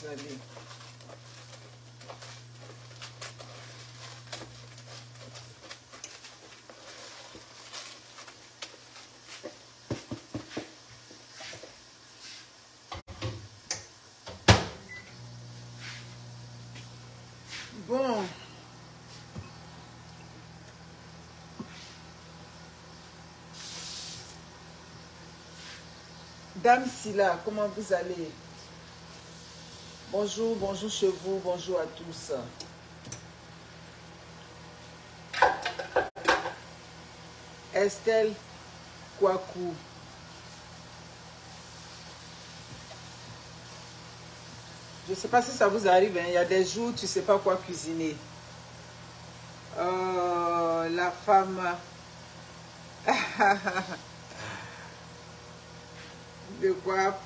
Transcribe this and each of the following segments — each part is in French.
vous allez? Bon. Dame Silla, comment vous allez? Bonjour, bonjour chez vous, bonjour à tous. Estelle Kouakou. Je ne sais pas si ça vous arrive, hein. Il y a des jours où tu ne sais pas quoi cuisiner. La femme... De quoi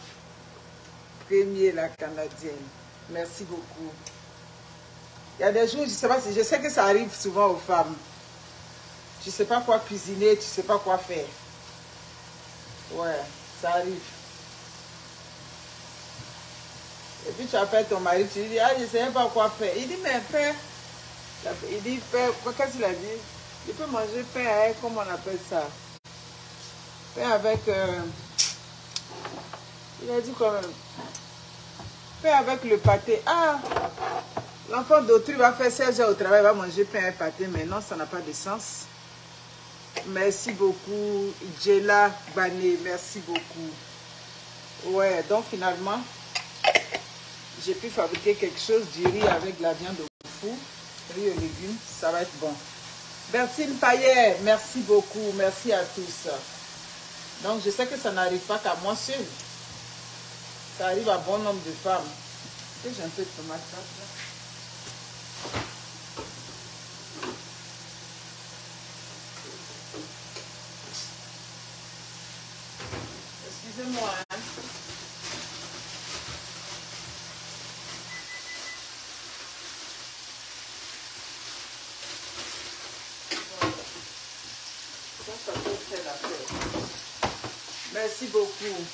premier la Canadienne. Merci beaucoup. Il y a des jours, je sais pas si, je sais que ça arrive souvent aux femmes. Tu sais pas quoi cuisiner, tu sais pas quoi faire. Ouais, ça arrive. Et puis tu appelles ton mari, tu lui dis, ah, je ne sais pas quoi faire. Il dit, mais fais. Il dit, fais. Qu'est-ce qu'il a dit? Il peut manger pain avec, comment on appelle ça? Pain avec... il a dit quand même. Pain avec le pâté. Ah! L'enfant d'autrui va faire 16 heures au travail, va manger pain avec pâté, mais non, ça n'a pas de sens. Merci beaucoup, Djela Bané, merci beaucoup. Ouais, donc finalement, j'ai pu fabriquer quelque chose, du riz avec de la viande au four, riz aux légumes, ça va être bon. Bertine Payet, merci beaucoup, merci à tous. Donc je sais que ça n'arrive pas qu'à moi seul. Ça arrive à bon nombre de femmes. Est-ce que j'ai un peu de tomate là? Excusez-moi. Hein. Ça peut faire l'affaire. Merci beaucoup.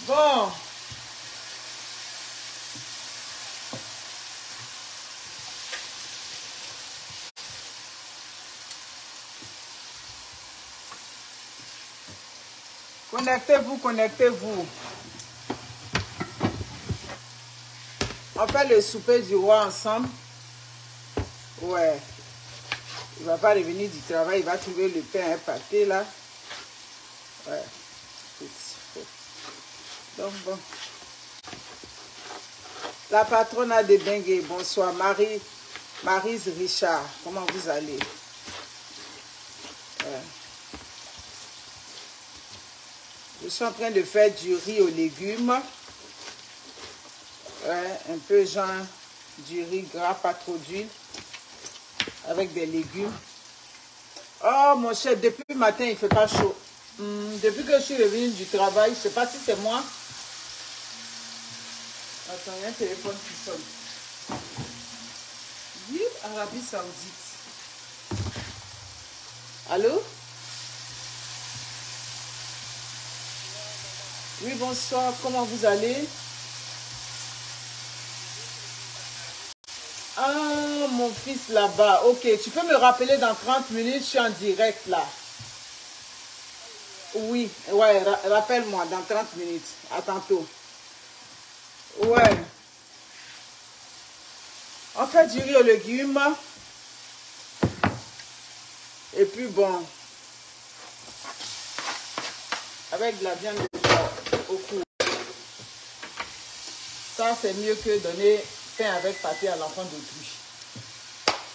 Bon. Connectez-vous, connectez-vous. On fait le souper du roi ensemble. Ouais. Il ne va pas revenir du travail, il va trouver le pain à pâté là. Ouais. Donc bon. La patronne a des bengues. Bonsoir. Maryse Richard. Comment vous allez? Ouais. Je suis en train de faire du riz aux légumes. Ouais, un peu genre du riz gras, pas trop d'huile. Avec des légumes. Oh mon cher, depuis le matin, il ne fait pas chaud. Depuis que je suis revenue du travail, je ne sais pas si c'est moi. Attends, il y a un téléphone qui sonne. Oui, Arabie Saoudite. Allô? Oui, bonsoir. Comment vous allez? Ah, mon fils là-bas. Ok, tu peux me rappeler dans 30 minutes, je suis en direct là. Oui, ouais, rappelle-moi dans 30 minutes. À tantôt. Ouais. On fait du riz aux légumes. Et puis bon. Avec de la viande de porc au four. Ça, c'est mieux que donner pain avec pâté à l'enfant d'autrui.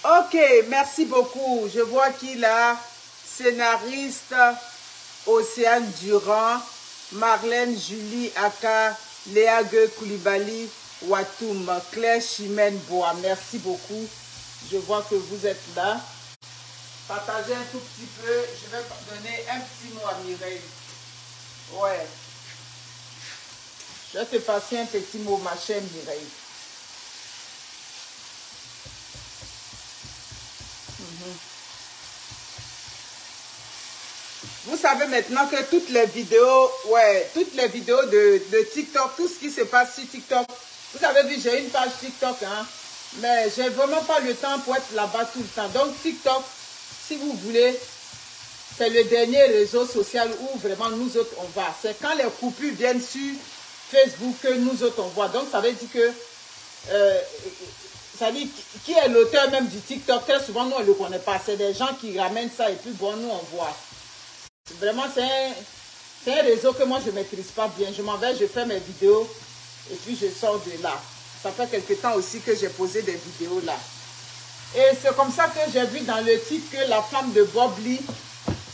Ok, merci beaucoup. Je vois qu'il a scénariste Océane Durand, Marlène Julie Aka, Léa Gueux Koulibaly, Watoum, Claire Chimène Bois. Merci beaucoup. Je vois que vous êtes là. Partagez un tout petit peu. Je vais donner un petit mot à Mireille. Ouais. Je vais te passer un petit mot, ma chère Mireille. Vous savez maintenant que toutes les vidéos, ouais, toutes les vidéos de TikTok, tout ce qui se passe sur TikTok, Vous avez vu, j'ai une page TikTok, hein, mais j'ai vraiment pas le temps pour être là-bas tout le temps. Donc TikTok, si vous voulez, c'est le dernier réseau social où vraiment nous autres on va. C'est quand les coupures viennent sur Facebook que nous autres on voit. Donc ça veut dire que, ça dit qui est l'auteur même du TikTok, très souvent nous on ne le connaît pas. C'est des gens qui ramènent ça et puis bon, nous on voit. Vraiment c'est un réseau que moi je ne maîtrise pas bien. Je m'en vais, je fais mes vidéos et puis je sors de là. Ça fait quelque temps aussi que j'ai posé des vidéos là. Et c'est comme ça que j'ai vu dans le titre que la femme de Bob Lee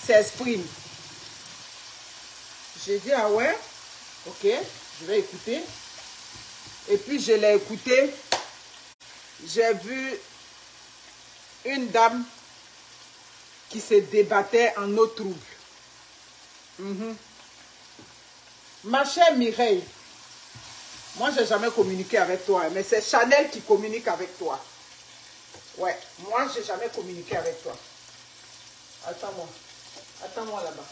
s'exprime. J'ai dit, ah ouais, ok, je vais écouter. Et puis je l'ai écouté. J'ai vu une dame qui se débattait en eau trouble. Ma chère Mireille, moi je n'ai jamais communiqué avec toi, mais c'est Chanel qui communique avec toi. Ouais, moi je n'ai jamais communiqué avec toi. Attends-moi. Attends-moi là-bas.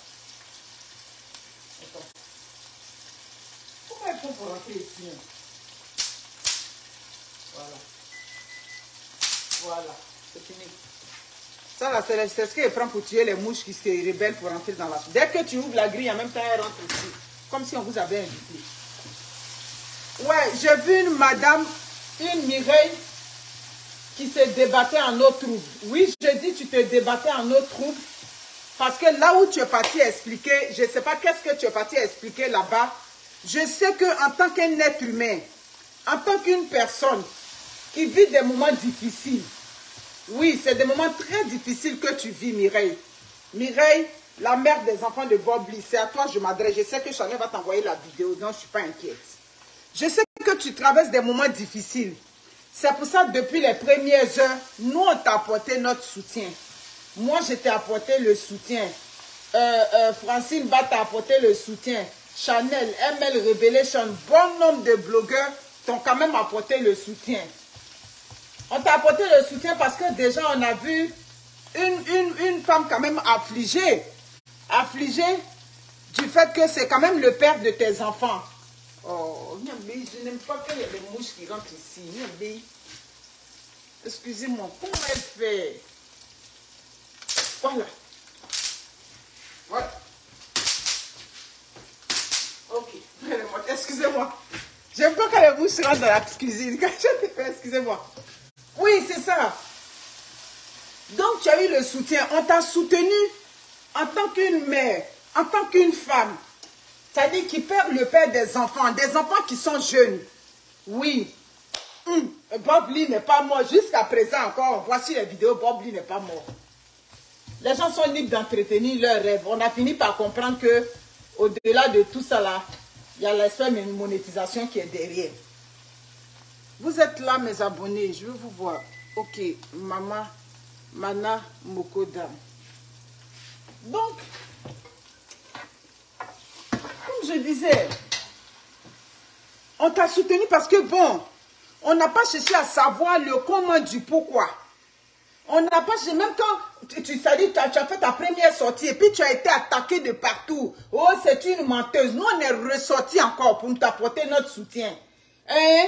Attends. Pourquoi il faut pour rentrer ici? Voilà. Voilà, c'est fini. Ça là, c'est ce qu'elle prend pour tuer les mouches qui se rebellent pour rentrer dans la chambre. Dès que tu ouvres la grille, en même temps, elle rentre aussi. Comme si on vous avait invité. Ouais, j'ai vu une madame, une Mireille, qui se débattait en eau trouble. Oui, je dis tu te débattais en eau trouble. Parce que là où tu es parti expliquer, je ne sais pas qu'est-ce que tu es parti expliquer là-bas. Je sais qu'en tant qu'un être humain, en tant qu'une personne qui vit des moments difficiles, oui, c'est des moments très difficiles que tu vis, Mireille. Mireille, la mère des enfants de Bob Lee, c'est à toi que je m'adresse. Je sais que Chanel va t'envoyer la vidéo, donc je ne suis pas inquiète. Je sais que tu traverses des moments difficiles. C'est pour ça que depuis les premières heures, nous, on t'a apporté notre soutien. Moi, je t'ai apporté le soutien. Francine va t'apporter le soutien. Chanel, ML Revelation, bon nombre de blogueurs t'ont quand même apporté le soutien. On t'a apporté le soutien parce que déjà, on a vu une femme quand même affligée. Affligée du fait que c'est quand même le père de tes enfants. Oh, je n'aime pas qu'il y ait des mouches qui rentrent ici. Excusez-moi, comment elle fait? Voilà. Voilà. Ok. Excusez-moi. J'aime pas quand les mouches rentrent dans la cuisine. Quand je te fais, excusez-moi. Oui, c'est ça. Donc, tu as eu le soutien. On t'a soutenu en tant qu'une mère, en tant qu'une femme. C'est-à-dire qui perd le père des enfants qui sont jeunes. Oui. Bob Lee n'est pas mort. Jusqu'à présent encore, voici les vidéos, Bob Lee n'est pas mort. Les gens sont libres d'entretenir leurs rêves. On a fini par comprendre que au-delà de tout ça là, il y a l'aspect monétisation qui est derrière. Vous êtes là, mes abonnés, je veux vous voir. Ok, Maman, Mana Mokoda. Donc, comme je disais, on t'a soutenu parce que bon, on n'a pas cherché à savoir le comment du pourquoi. On n'a pas cherché, même quand tu as fait ta première sortie et puis tu as été attaqué de partout. Oh, c'est une menteuse. Nous, on est ressorti encore pour nous apporter notre soutien. Hein?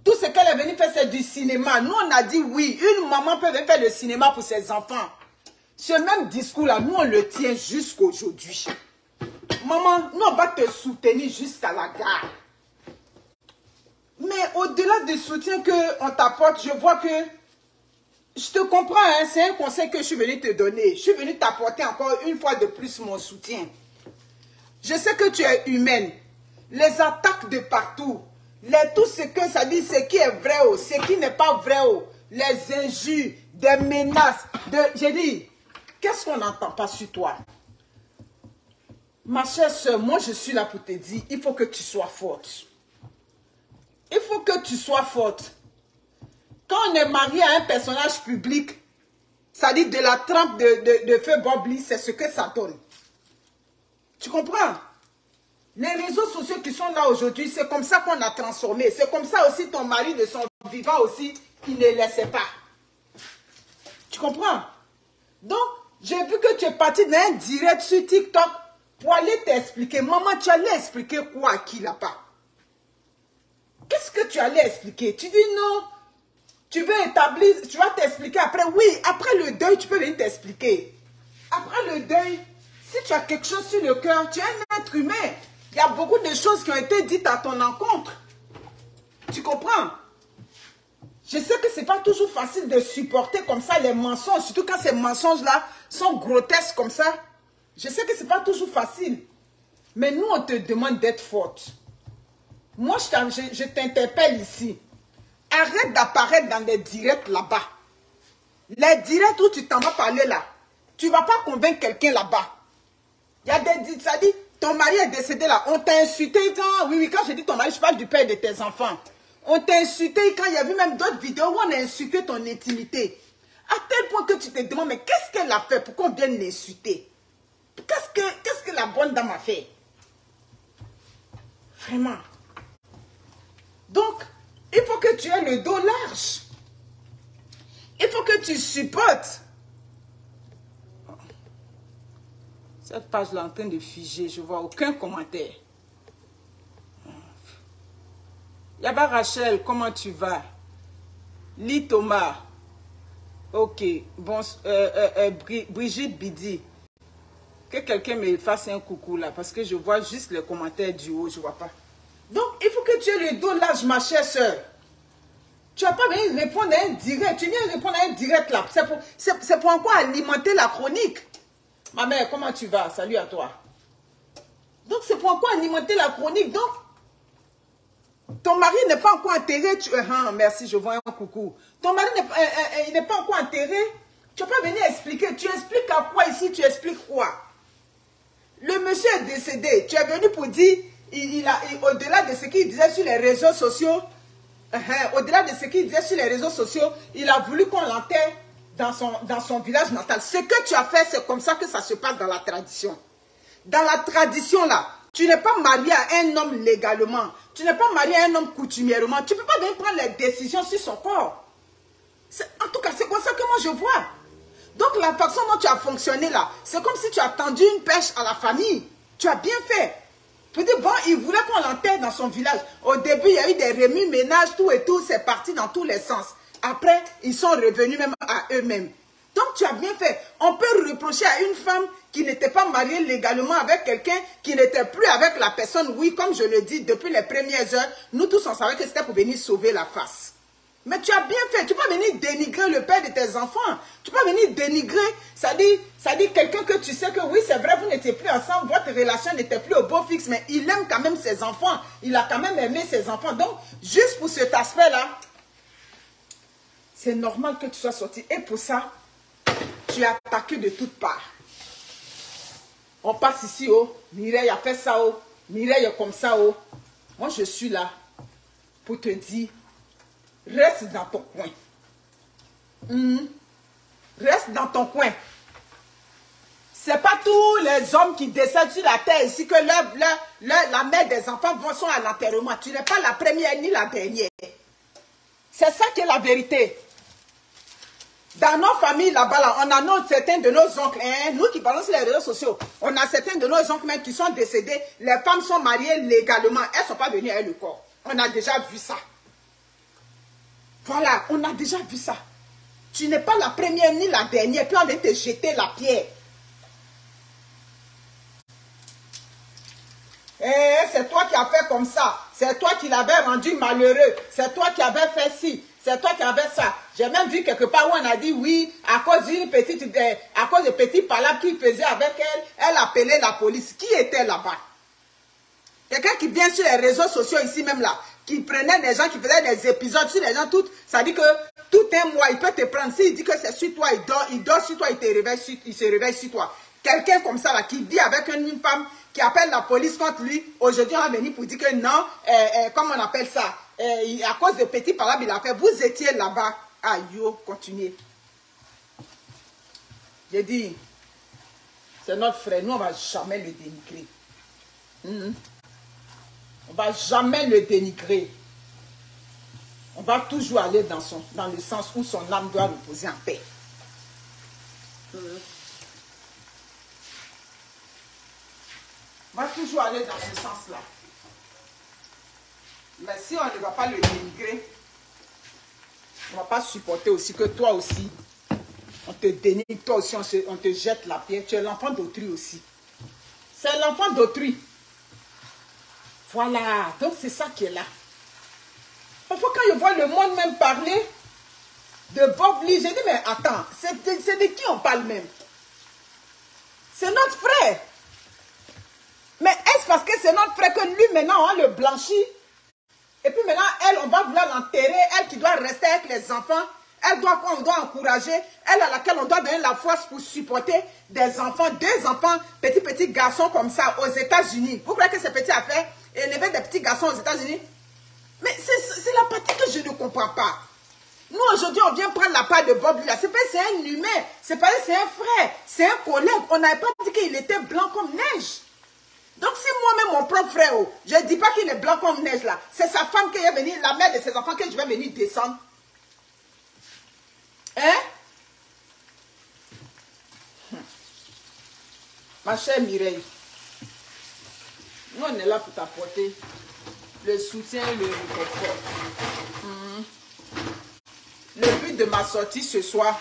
Tout ce qu'elle est venue faire, c'est du cinéma. Nous, on a dit oui, une maman peut venir faire le cinéma pour ses enfants. Ce même discours-là, nous, on le tient jusqu'à aujourd'hui. Maman, nous, on va te soutenir jusqu'à la gare. Mais au-delà du soutien qu'on t'apporte, je vois que, je te comprends, hein, c'est un conseil que je suis venue te donner. Je suis venue t'apporter encore une fois de plus mon soutien. Je sais que tu es humaine. Les attaques de partout, tout ce que ça dit, ce qui est vrai, ce qui n'est pas vrai, les injures, des menaces. J'ai dit, qu'est-ce qu'on n'entend pas sur toi? Ma chère soeur, moi je suis là pour te dire, il faut que tu sois forte. Il faut que tu sois forte. Quand on est marié à un personnage public, ça dit de la trempe de feu Bob Lee, c'est ce que ça donne. Tu comprends? Les réseaux sociaux qui sont là aujourd'hui, c'est comme ça qu'on a transformé. C'est comme ça aussi ton mari de son vivant aussi, il ne laissait pas. Tu comprends? Donc, j'ai vu que tu es parti d'un direct sur TikTok pour aller t'expliquer. Maman, tu allais expliquer quoi à qui là-bas? Qu'est-ce que tu allais expliquer? Tu dis non. Tu veux établir, tu vas t'expliquer après. Oui, après le deuil, tu peux venir t'expliquer. Après le deuil, si tu as quelque chose sur le cœur, tu es un être humain. Il y a beaucoup de choses qui ont été dites à ton encontre. Tu comprends? Je sais que ce n'est pas toujours facile de supporter comme ça les mensonges, surtout quand ces mensonges-là sont grotesques comme ça. Je sais que ce n'est pas toujours facile. Mais nous, on te demande d'être forte. Moi, je t'interpelle ici. Arrête d'apparaître dans les directs là-bas. Les directs où tu t'en vas parler là. Tu ne vas pas convaincre quelqu'un là-bas. Il y a des... Ça dit, ton mari est décédé là. On t'a insulté quand... Oui, quand je dis ton mari, je parle du père de tes enfants. On t'a insulté quand il y a vu même d'autres vidéos où on a insulté ton intimité. À tel point que tu te demandes, mais qu'est-ce qu'elle a fait pour qu'on vienne l'insulter? Qu'est-ce que la bonne dame a fait? Vraiment. Donc, il faut que tu aies le dos large. Il faut que tu supportes. Cette page-là est en train de figer. Je ne vois aucun commentaire. Yaba Rachel, comment tu vas? Lee Thomas. Ok. Bon, Brigitte Bidi. Que quelqu'un me fasse un coucou là. Parce que je vois juste les commentaires du haut. Je ne vois pas. Donc, il faut que tu aies le dos large, ma chère soeur. Tu n'as pas venir répondre à un direct. Tu viens répondre à un direct là. C'est pour encore alimenter la chronique. Ma mère, comment tu vas? Salut à toi. Donc, c'est pour encore alimenter la chronique. Donc, ton mari n'est pas encore enterré. Merci, je vois un coucou. Ton mari n'est pas encore enterré. Tu ne vas pas venir expliquer. Tu expliques à quoi ici? Tu expliques quoi? Le monsieur est décédé. Tu es venu pour dire, au-delà de ce qu'il disait sur les réseaux sociaux, au-delà de ce qu'il disait sur les réseaux sociaux, il a voulu qu'on l'enterre dans son village natal. Ce que tu as fait, c'est comme ça que ça se passe dans la tradition. Dans la tradition là, tu n'es pas marié à un homme légalement. Tu n'es pas marié à un homme coutumièrement. Tu ne peux pas venir prendre les décisions sur son corps. En tout cas, c'est comme ça que moi je vois. Donc la façon dont tu as fonctionné là, c'est comme si tu as tendu une pêche à la famille. Tu as bien fait. Tu dis, bon, il voulait qu'on l'enterre dans son village. Au début, il y a eu des remue-ménages, tout et tout, c'est parti dans tous les sens. Après, ils sont revenus même à eux-mêmes. Donc, tu as bien fait. On peut reprocher à une femme qui n'était pas mariée légalement avec quelqu'un qui n'était plus avec la personne. Oui, comme je le dis, depuis les premières heures, nous tous, on savait que c'était pour venir sauver la face. Mais tu as bien fait. Tu peux venir dénigrer le père de tes enfants. Tu peux venir dénigrer, ça dit quelqu'un que tu sais que oui, c'est vrai, vous n'étiez plus ensemble, votre relation n'était plus au beau fixe, mais il aime quand même ses enfants. Il a quand même aimé ses enfants. Donc, juste pour cet aspect-là, c'est normal que tu sois sorti. Et pour ça, tu es attaqué de toutes parts. On passe ici, oh, Mireille a fait ça, oh, Mireille est comme ça, oh. Moi, je suis là pour te dire, reste dans ton coin. Reste dans ton coin. C'est pas tous les hommes qui décèdent sur la terre ici que la mère des enfants sont à l'enterrement. Tu n'es pas la première ni la dernière. C'est ça qui est la vérité. Dans nos familles là-bas, là, on a certains de nos oncles, hein, nous qui parlons sur les réseaux sociaux, on a certains de nos oncles même qui sont décédés. Les femmes sont mariées légalement. Elles ne sont pas venues avec le corps. On a déjà vu ça. Voilà, on a déjà vu ça. Tu n'es pas la première ni la dernière, puis on vient te jeter la pierre. C'est toi qui as fait comme ça. C'est toi qui l'avais rendu malheureux. C'est toi qui avais fait ci. C'est toi qui avais ça. J'ai même vu quelque part où on a dit oui, à cause d'une petite, à cause de petites palabres qu'il faisait avec elle, elle appelait la police. Qui était là-bas? Quelqu'un qui vient sur les réseaux sociaux ici même là, qui prenait des gens, qui faisaient des épisodes sur les gens, tout, ça dit que tout un mois, il peut te prendre. S'il dit que c'est sur toi, il dort sur toi, il se réveille sur toi. Quelqu'un comme ça là, qui vit avec une femme, qui appelle la police contre lui, aujourd'hui on va venir pour dire que non, comment on appelle ça, à cause de petits palabres, il a fait, vous étiez là-bas. Ah yo, continuez. J'ai dit, c'est notre frère, nous on ne va jamais le dénigrer. On ne va jamais le dénigrer. On va toujours aller dans le sens où son âme doit reposer en paix. On va toujours aller dans ce sens-là. Mais si on ne va pas le dénigrer, on ne va pas supporter aussi que toi aussi, on te dénigre, toi aussi, on te jette la pierre. Tu es l'enfant d'autrui aussi. C'est l'enfant d'autrui. Voilà, donc c'est ça qui est là. Parfois, quand je vois le monde même parler de Bob Lee, j'ai dit, mais attends, c'est de qui on parle même? C'est notre frère. Mais est-ce parce que c'est notre frère que lui, maintenant, on le blanchit? Et puis maintenant, elle, on va vouloir l'enterrer. Elle qui doit rester avec les enfants. Elle doit quoi? On doit encourager. Elle à laquelle on doit donner la force pour supporter des enfants, deux enfants, petits garçons comme ça aux États-Unis. Vous croyez que c'est petit à faire? Élever des petits garçons aux États-Unis? Mais c'est la partie que je ne comprends pas. Nous, aujourd'hui, on vient prendre la part de Bob Lee. C'est pas c'est un humain. C'est pas c'est un frère. C'est un collègue. On n'avait pas dit qu'il était blanc comme neige. Donc, si moi-même, mon propre frère, je ne dis pas qu'il est blanc comme neige là, c'est sa femme qui est venue, la mère de ses enfants, que je vais venir descendre. Hein? Ma chère Mireille, nous, on est là pour t'apporter le soutien et le réconfort. Le but de ma sortie ce soir,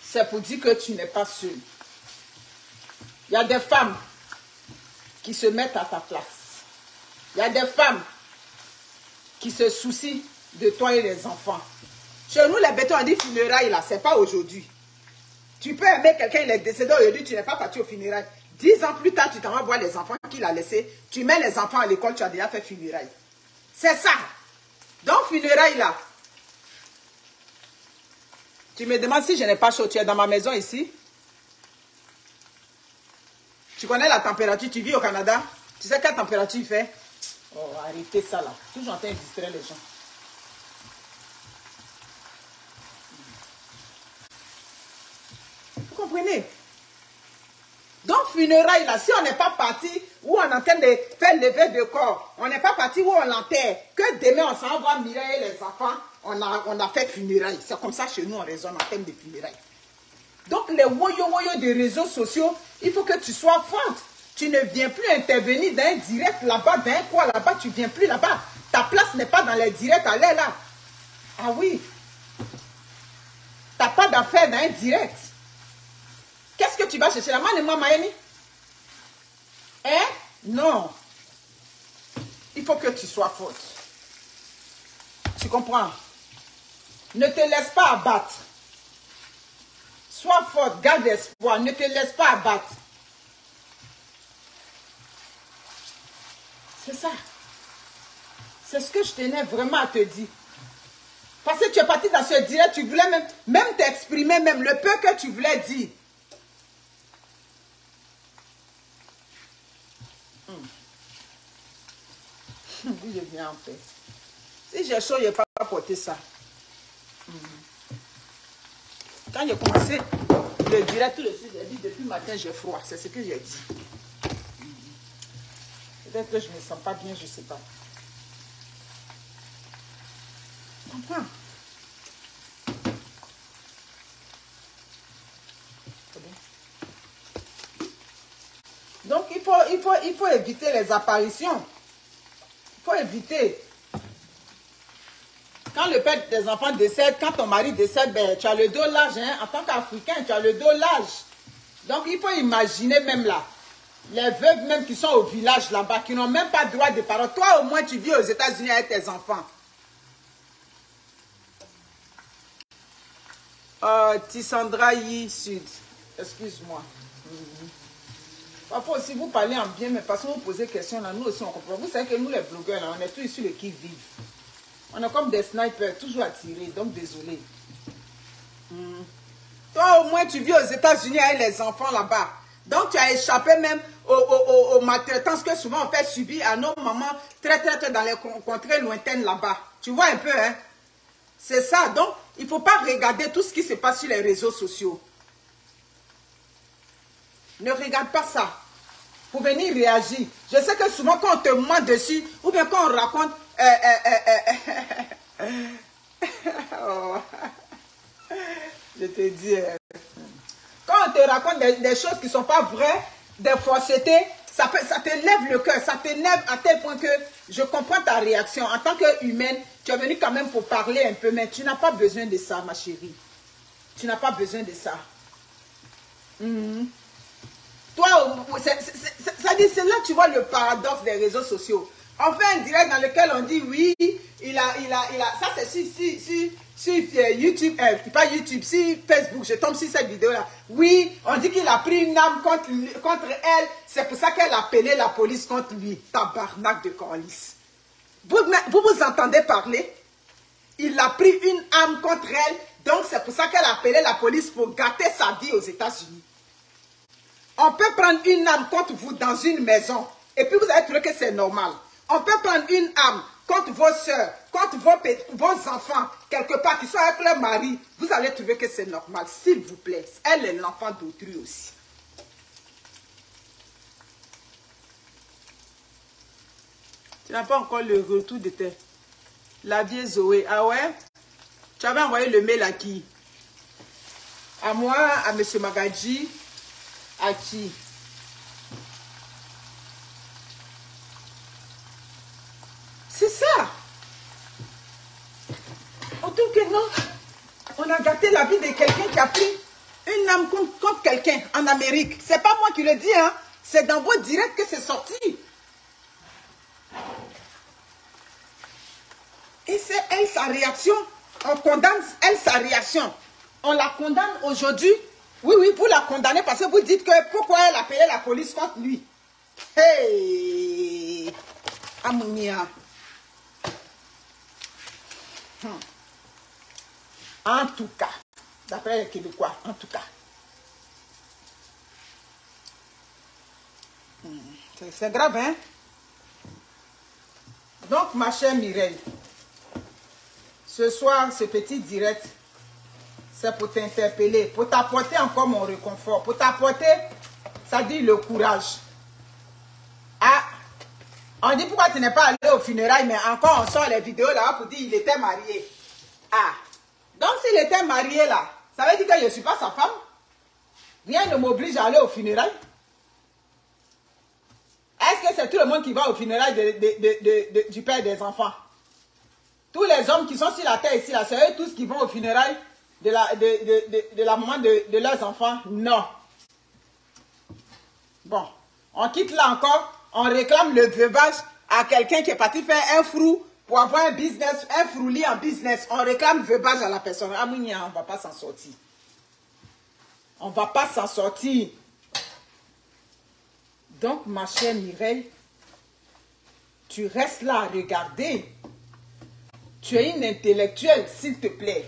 c'est pour dire que tu n'es pas seule. Il y a des femmes qui se mettent à ta place. Il y a des femmes qui se soucient de toi et les enfants. Chez nous, les bétons, on dit funérailles là, c'est pas aujourd'hui. Tu peux aimer quelqu'un, il est décédé aujourd'hui, tu n'es pas parti au funérailles. 10 ans plus tard, tu t'en vas voir les enfants qu'il a laissés. Tu mets les enfants à l'école, tu as déjà fait funérailles. C'est ça. Donc, funérailles là. Tu me demandes si je n'ai pas chaud. Tu es dans ma maison ici. Tu connais la température, tu vis au Canada. Tu sais quelle température il fait? Oh, arrêtez ça là. Toujours en train de distraire les gens. Vous comprenez? Donc, funérailles là, si on n'est pas parti où on est en train de faire lever de corps, on n'est pas parti où on l'enterre, que demain on s'en va Mireille et les enfants, on a fait funérailles. C'est comme ça chez nous, on raisonne en termes de funérailles. Donc, les woyo des réseaux sociaux, il faut que tu sois forte. Tu ne viens plus intervenir dans un direct là-bas, dans un quoi là-bas, tu ne viens plus là-bas. Ta place n'est pas dans les directs, allez là. Ah oui. Tu n'as pas d'affaires dans un direct. Qu'est-ce que tu vas chercher? La main de maman Mayeni? Hein? Non. Il faut que tu sois forte. Tu comprends? Ne te laisse pas abattre. Sois forte, garde espoir, ne te laisse pas abattre. C'est ça. C'est ce que je tenais vraiment à te dire. Parce que tu es parti dans ce direct, tu voulais même t'exprimer, même le peu que tu voulais dire. Oui, je viens en paix. Si j'ai chaud, je n'ai pas porté ça. Quand j'ai commencé le direct, tout le suite, j'ai dit depuis le matin, j'ai froid. C'est ce que j'ai dit. Peut-être que je ne me sens pas bien, je ne sais pas. Comprends? Donc, il faut éviter les apparitions. Il faut éviter. Quand le père des enfants décède, quand ton mari décède, ben, tu as le dos large. Hein? En tant qu'Africain, tu as le dos large. Donc, il faut imaginer même là, les veuves même qui sont au village là-bas, qui n'ont même pas droit de parole. Toi, au moins, tu vis aux États-Unis avec tes enfants. Tissandra Yi Sud. Excuse-moi. Parfois aussi, vous parlez en bien, mais parce que vous posez des questions là, nous aussi on comprend. Vous savez que nous, les blogueurs, là, on est tous issus de qui vivent. On est comme des snipers, toujours à tirer, donc désolé. Toi, au moins, tu vis aux États-Unis avec les enfants là-bas. Donc, tu as échappé même aux maltraitances que souvent on fait subir à nos mamans très dans les contrées lointaines là-bas. Tu vois un peu, hein? C'est ça. Donc, il ne faut pas regarder tout ce qui se passe sur les réseaux sociaux. Ne regarde pas ça. Pour venir réagir. Je sais que souvent, quand on te ment dessus, ou bien quand on raconte... Oh. Je te dis... Quand on te raconte des choses qui ne sont pas vraies, des faussetés, ça te lève le cœur, ça t'énerve à tel point que je comprends ta réaction. En tant qu'humaine, tu es venue quand même pour parler un peu, mais tu n'as pas besoin de ça, ma chérie. Tu n'as pas besoin de ça. Toi, c'est là que tu vois le paradoxe des réseaux sociaux. On fait un direct dans lequel on dit oui, ça c'est sur YouTube, pas YouTube, sur Facebook, je tombe sur cette vidéo-là. Oui, on dit qu'il a pris une arme contre elle, c'est pour ça qu'elle a appelé la police contre lui. Tabarnak de Corliss. Vous entendez parler? Il a pris une arme contre elle, donc c'est pour ça qu'elle a appelé la police pour gâter sa vie aux États-Unis. On peut prendre une arme contre vous dans une maison, et puis vous allez trouver que c'est normal. On peut prendre une arme contre vos soeurs, contre vos enfants, quelque part, qui sont avec leur mari. Vous allez trouver que c'est normal, s'il vous plaît. Elle est l'enfant d'autrui aussi. Tu n'as pas encore le retour de la vieille Zoé. Ah ouais? Tu avais envoyé le mail à qui? À moi, à M. Magadji, à qui? C'est ça. On trouve que non. On a gâté la vie de quelqu'un qui a pris une âme contre quelqu'un en Amérique. C'est pas moi qui le dis, hein. C'est dans vos directs que c'est sorti. Et c'est elle sa réaction. On condamne elle sa réaction. On la condamne aujourd'hui. Oui, oui, vous la condamnez parce que vous dites que pourquoi elle a appelé la police contre lui. Hey! Amounia. En tout cas, d'après les Québécois, en tout cas. C'est grave, hein? Donc, ma chère Mireille, ce soir, ce petit direct, c'est pour t'interpeller, pour t'apporter encore mon réconfort, pour t'apporter, ça dit le courage. Ah, on dit pourquoi tu n'es pas allé au funérailles, mais encore on sort les vidéos là pour dire qu'il était marié. Ah, donc s'il était marié là, ça veut dire que je ne suis pas sa femme. Rien ne m'oblige à aller au funérailles. Est-ce que c'est tout le monde qui va au funérailles du père des enfants? Tous les hommes qui sont sur la terre ici, là, c'est eux tous qui vont au funérailles de la maman de leurs enfants? Non. Bon, on quitte là encore, on réclame le veuvage à quelqu'un qui est parti faire un frou pour avoir un business, un frouli en business. On réclame veuvage à la personne. Ah, Mounia, on ne va pas s'en sortir. On ne va pas s'en sortir. Donc, ma chère Mireille, tu restes là à regarder. Tu es une intellectuelle, s'il te plaît.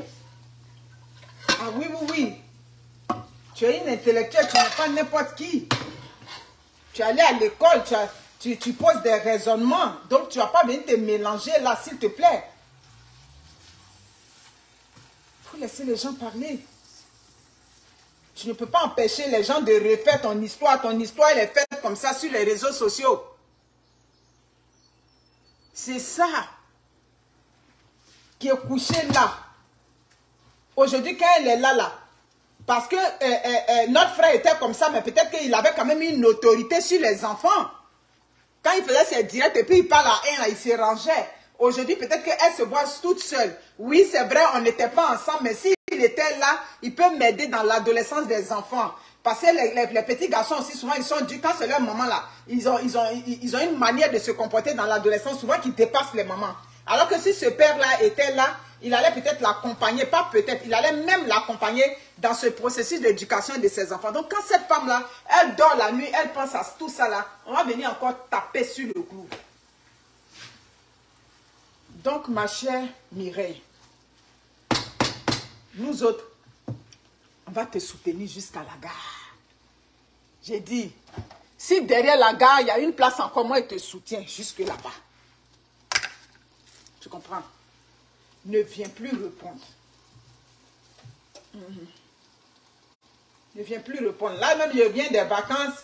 Ah oui, oui, oui. Tu es une intellectuelle, tu n'es pas n'importe qui. Tu es allé à l'école, tu poses des raisonnements. Donc, tu ne vas pas venir te mélanger là, s'il te plaît. Il faut laisser les gens parler. Tu ne peux pas empêcher les gens de refaire ton histoire. Ton histoire, elle est faite comme ça sur les réseaux sociaux. C'est ça qui est couché là. Aujourd'hui, quand elle est là, parce que notre frère était comme ça, mais peut-être qu'il avait quand même une autorité sur les enfants. Quand il faisait ses directs et puis il parle à un, là, il se rangeait. Aujourd'hui, peut-être qu'elle se voit toute seule. Oui, c'est vrai, on n'était pas ensemble, mais s'il était là, il peut m'aider dans l'adolescence des enfants. Parce que les petits garçons aussi, souvent, ils sont durs. Quand c'est leur maman là, ils ont une manière de se comporter dans l'adolescence, souvent qui dépasse les mamans. Alors que si ce père-là était là, il allait peut-être l'accompagner, pas peut-être, il allait même l'accompagner dans ce processus d'éducation de ses enfants. Donc quand cette femme-là, elle dort la nuit, elle pense à tout ça là, on va venir encore taper sur le clou. Donc ma chère Mireille, nous autres, on va te soutenir jusqu'à la gare. J'ai dit, si derrière la gare, il y a une place encore, moi, je te soutiens jusque là-bas. Tu comprends? Ne viens plus répondre. Ne viens plus répondre. Là même, je viens des vacances.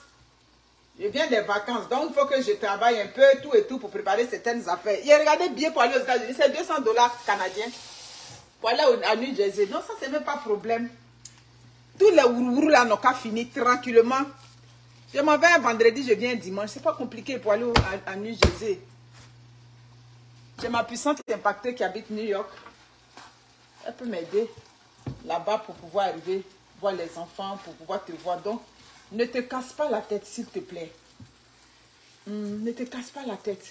Je viens des vacances. Donc, il faut que je travaille un peu, tout et tout, pour préparer certaines affaires. Il a regardé bien pour aller aux États-Unis. C'est 200 $ canadiens. Pour aller à New Jersey. Non, ça, c'est même pas problème. Tous les ourourous là n'ont qu'à finir tranquillement. Je m'en vais un vendredi, je viens dimanche. C'est pas compliqué pour aller à New Jersey. J'ai ma puissante impactée qui habite New York. Elle peut m'aider là-bas pour pouvoir arriver, voir les enfants, pour pouvoir te voir. Donc, ne te casse pas la tête, s'il te plaît. Ne te casse pas la tête.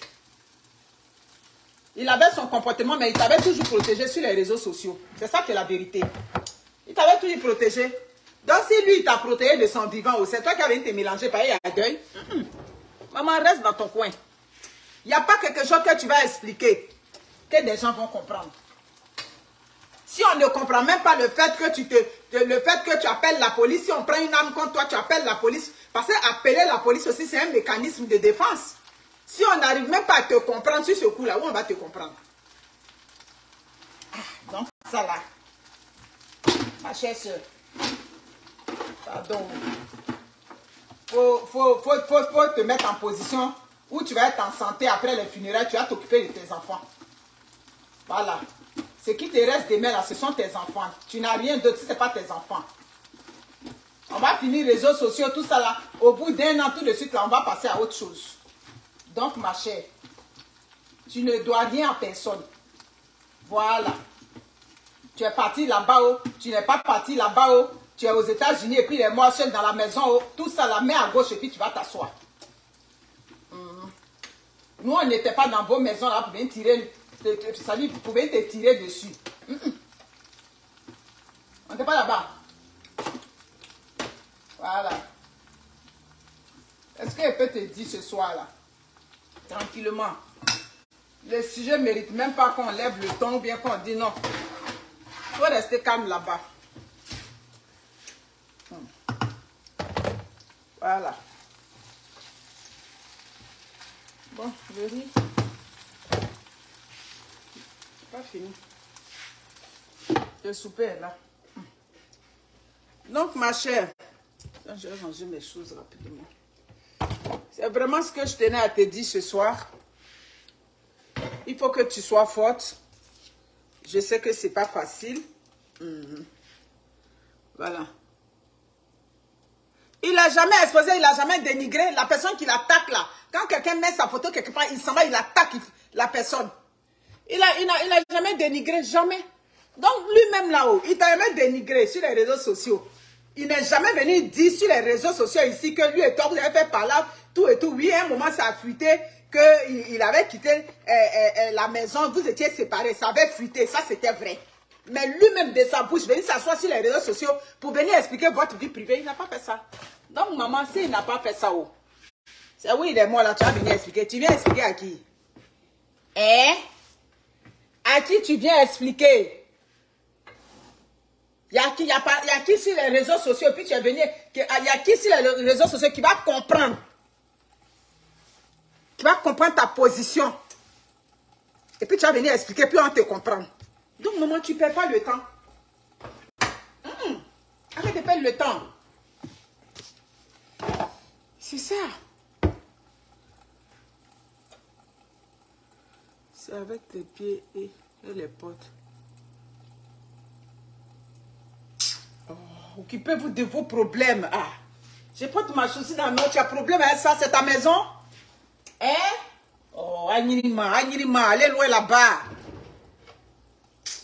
Il avait son comportement, mais il t'avait toujours protégé sur les réseaux sociaux. C'est ça qui est la vérité. Il t'avait toujours protégé. Donc, si lui, il t'a protégé de son vivant, c'est toi qui avais été mélangé par il y a deuil. Maman, reste dans ton coin. Il n'y a pas quelque chose que tu vas expliquer que des gens vont comprendre. Si on ne comprend même pas le fait que tu appelles la police, si on prend une arme contre toi, tu appelles la police. Parce que appeler la police aussi, c'est un mécanisme de défense. Si on n'arrive même pas à te comprendre sur ce coup-là, où on va te comprendre? Donc, ça là. Ma chère soeur. Pardon. Faut te mettre en position où tu vas être en santé après les funérailles, tu vas t'occuper de tes enfants. Voilà. Ce qui te reste demain là, ce sont tes enfants. Tu n'as rien d'autre si ce n'est pas tes enfants. On va finir les réseaux sociaux, tout ça là. Au bout d'un an, tout de suite là, on va passer à autre chose. Donc ma chère, tu ne dois rien à personne. Voilà. Tu es parti là-bas, tu n'es pas parti là-bas, tu es aux États-Unis et puis les morts seuls dans la maison, tout ça la main à gauche et puis tu vas t'asseoir. Nous, on n'était pas dans vos maisons là pour venir tirer, vous pouvez te tirer dessus. On n'était pas là-bas. Voilà. Est-ce que je peux te dire ce soir là, tranquillement, le sujet ne mérite même pas qu'on lève le ton ou bien qu'on dit non. Il faut rester calme là-bas. Voilà. Bon, le riz. C'est pas fini. Le souper est là. Donc, ma chère, je vais ranger mes choses rapidement. C'est vraiment ce que je tenais à te dire ce soir. Il faut que tu sois forte. Je sais que c'est pas facile. Voilà. Il n'a jamais exposé, il n'a jamais dénigré la personne qui l'attaque là. Quand quelqu'un met sa photo quelque part, il s'en va, il attaque la personne. Il n'a jamais dénigré, jamais. Donc lui-même là-haut, il t'a jamais dénigré sur les réseaux sociaux. Il n'est jamais venu dire sur les réseaux sociaux ici que lui et toi, vous avez fait par là, tout et tout. Oui, à un moment, ça a fuité qu'il avait quitté la maison, vous étiez séparés, ça avait fuité, ça c'était vrai. Mais lui-même de sa bouche, venir s'asseoir sur les réseaux sociaux pour venir expliquer votre vie privée, il n'a pas fait ça. Donc maman, s'il n'a pas fait ça, c'est oui, il est mort là, tu vas venir expliquer. Tu viens expliquer à qui? À qui tu viens expliquer? Il y a qui sur les réseaux sociaux, puis tu es venu, il y a qui sur les réseaux sociaux qui va comprendre? Qui va comprendre ta position. Et puis tu vas venir expliquer, puis on te comprend. Donc maman, tu ne perds pas le temps. Arrête de perdre le temps. C'est ça. C'est avec tes pieds et les potes. Oh, occupez-vous de vos problèmes. Ah, je porte ma chaussure dans la main. Tu as problème avec ça? C'est ta maison? Hein? Oh, Agnirima, allez loin là-bas.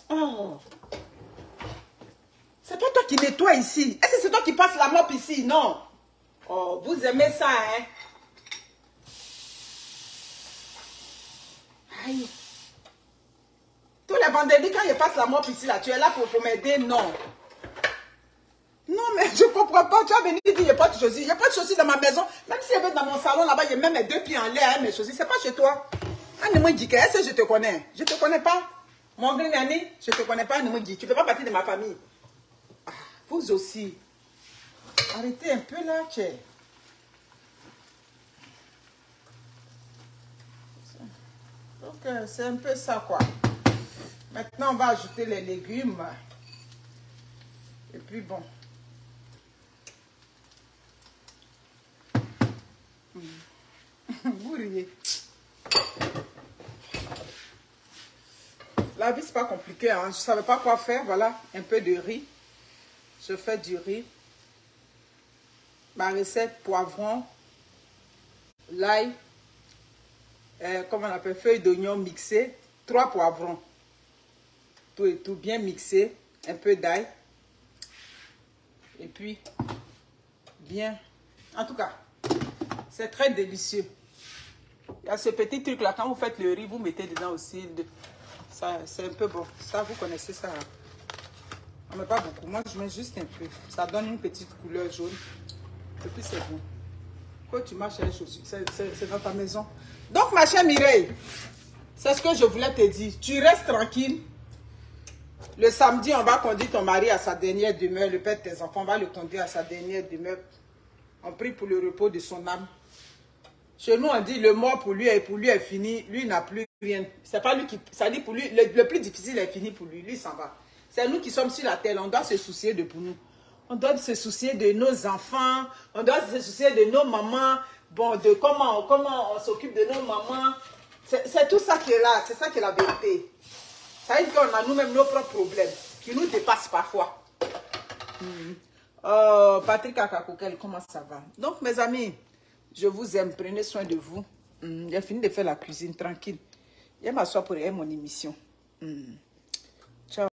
Oh. C'est pas toi qui nettoie ici. Est-ce que c'est toi qui passes la mop ici? Non. Oh, vous aimez ça, hein? Aïe. Tous les vendredis, quand je passe la mop ici, là, tu es là pour m'aider? Non. Non, mais je ne comprends pas. Tu as venu dire, il n'y a pas de chaussures. Il n'y a pas de chaussures dans ma maison. Même si je vais dans mon salon, là-bas, il y a même mes deux pieds en l'air, hein, mes chaussures. C'est pas chez toi. Anne-moi dit, est-ce que je te connais? Je ne te connais pas. Mon grenani, je ne te connais pas, Anne-moi dit. Tu ne fais pas partie de ma famille. Ah, vous aussi. Arrêtez un peu là, tchè. Donc, c'est un peu ça, quoi. Maintenant, on va ajouter les légumes. Et puis, bon. Vous riez. La vie, c'est pas compliqué. Hein? Je ne savais pas quoi faire. Voilà, un peu de riz. Je fais du riz. ma recette, poivron, l'ail, comment on appelle, feuilles d'oignon mixées, 3 poivrons, tout et tout bien mixé, un peu d'ail, et puis bien, en tout cas, c'est très délicieux. Il y a ce petit truc là, quand vous faites le riz, vous mettez dedans aussi, ça c'est un peu bon, ça vous connaissez ça. On ne met pas beaucoup, moi je mets juste un peu, ça donne une petite couleur jaune, et puis c'est bon. Quand tu marches les chaussures, c'est dans ta maison. Donc ma chère Mireille, c'est ce que je voulais te dire. Tu restes tranquille. Le samedi, on va conduire ton mari à sa dernière demeure. Le père de tes enfants va le conduire à sa dernière demeure. On prie pour le repos de son âme. Chez nous, on dit le mort pour lui est fini. Lui n'a plus rien. C'est pas lui qui... Ça dit pour lui, le plus difficile est fini pour lui. Lui s'en va. C'est nous qui sommes sur la terre. On doit se soucier de pour nous. On doit se soucier de nos enfants. On doit se soucier de nos mamans. Bon, de comment on s'occupe de nos mamans. C'est tout ça qui est là. C'est ça qui est la vérité. Ça veut dire qu'on a nous-mêmes nos propres problèmes qui nous dépassent parfois. Patrick Akakokel, comment ça va? Donc, mes amis, je vous aime. Prenez soin de vous. J'ai fini de faire la cuisine tranquille. Je m'assois pour mon émission. Ciao.